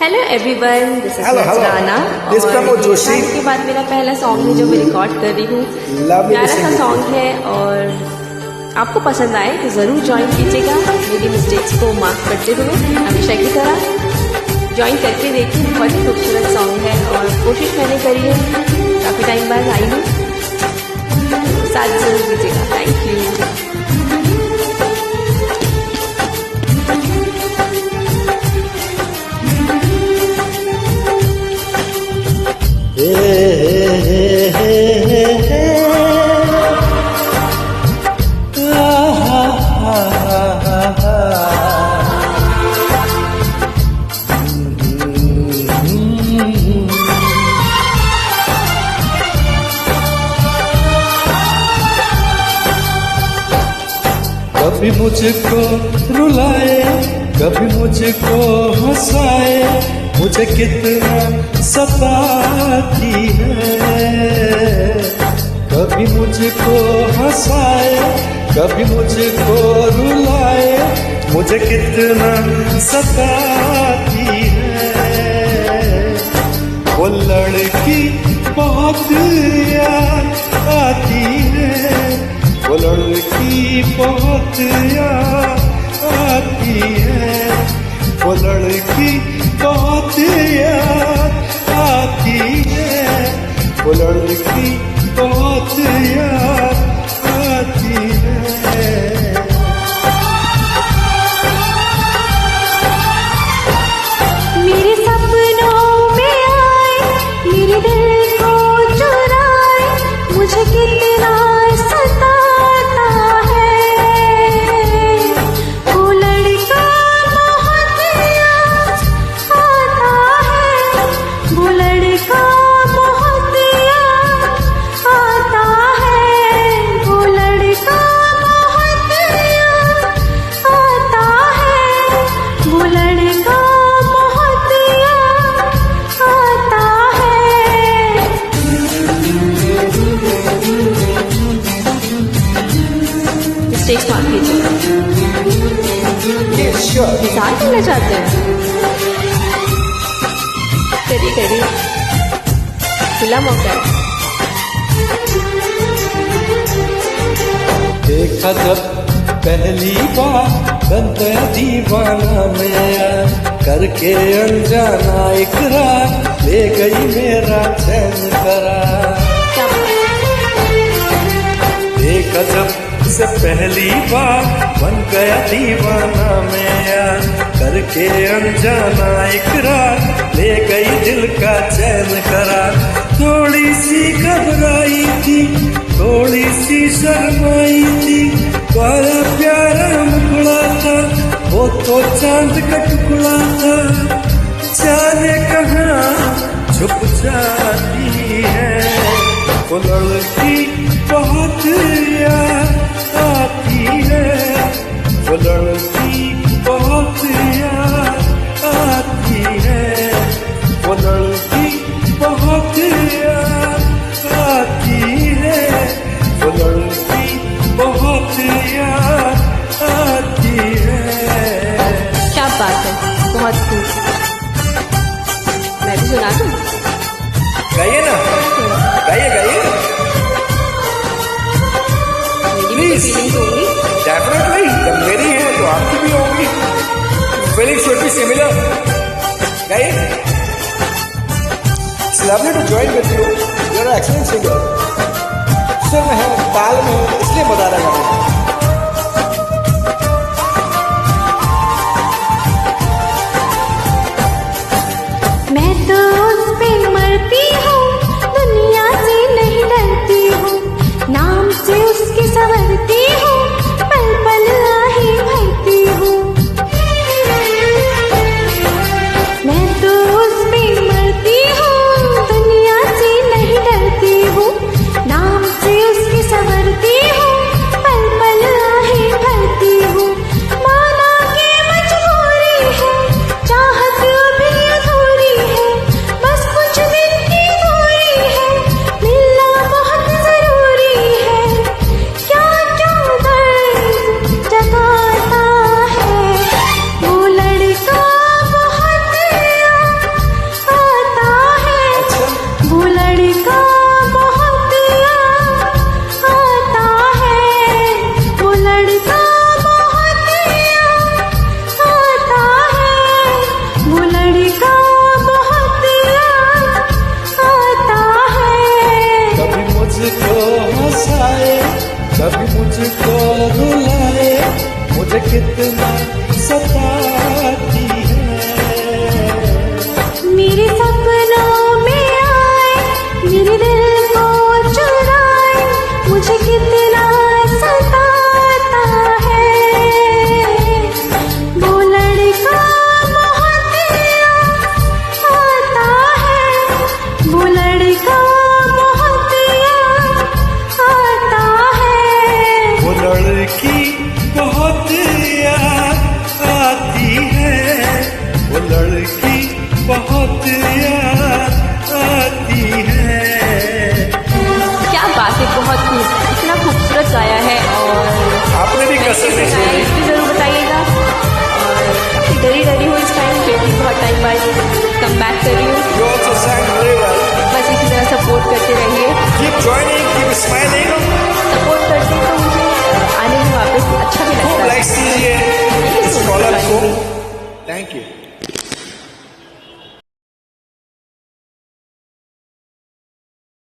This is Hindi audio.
Hello everyone, this is Hello. Rana. This is Pramod Joshi. के बाद मेरा पहला सॉन्ग है जो मैं रिकॉर्ड कर रही हूँ। Lovely प्यारा सा listening. सॉन्ग है और आपको पसंद आए तो ज़रूर ज्वाइन कीजिएगा। मेरी मिस्टेक्स को माफ करते हुए हमेशा की तरह ज्वाइन करके देखिए। बहुत ही खूबसूरत सॉन्ग है और कोशिश मैंने करी है, काफ़ी टाइम बाद आई हूँ, साथ जरूर कीजिएगा। Thank you. कभी मुझको रुलाए, कभी मुझको हंसाए, मुझे कितना सताती है। कभी मुझको हंसाए, कभी मुझको रुलाए, मुझे कितना सताती है। वो लड़की बहुत याद आती है, वो लड़की बहुत याद आती है, वो लड़की बहुत याद आती है, वो लड़की बहुत याद आती है। मेरे सपनों में आए, मेरे दिल को चुराए, मुझे कितना सताता है। वो लड़का बहुत याद आता है, वो लड़का बहुत याद आता है, वो लड़का बहुत याद आता है, वो लड़का बहुत याद आता है। मिस्टेक्स माफ कीजिएगा। Yes, sure. मिसाल करना चाहते हैं? करिए करिए, खुला मौका है। देखा जब पहली बार बन गया दीवाना मैं, करके अनजाना इकरार ले गई मेरा चैन करार। क्या देखा जब से पहली बार बन गया दीवाना मैं, करके अनजाना इकरार ले गई दिल का चैन करार। थोड़ी सी घबराई थी, थोड़ी सी शर्माई थी, बड़ा प्यारा मुखड़ा था, वो तो चांद का टुकड़ा था। जाने कहाँ छुप जाती है, वो लड़की बहुत याद आती है, वो लड़की बहुत याद आती है, वो लड़की बहुत याद आती है, वो लड़की बहुत याद आती है। क्या बात है, बहुत खूब। मैं भी सुना दूँ? गाइए ना, गाइए गाइए। मेरी भी फीलिंग्स होंगी। Definitely, जब मेरी है तो आपकी भी होगी। Feelings should be similar. गाइए। It's lovely to join with you. You're an excellent singer. सुर में है, ताल में है, इसलिए मजा आ रहा है। मैं तो उस पे मरती हूँ, दुनिया से नहीं डरती हूँ, नाम से उसकी संवरती हूँ, पल पल आहे भरती हूँ। मैं तो उस पे मरती हूँ, दुनिया से नहीं डरती हूँ, नाम से उसकी संवरती हूँ, पल पल कितना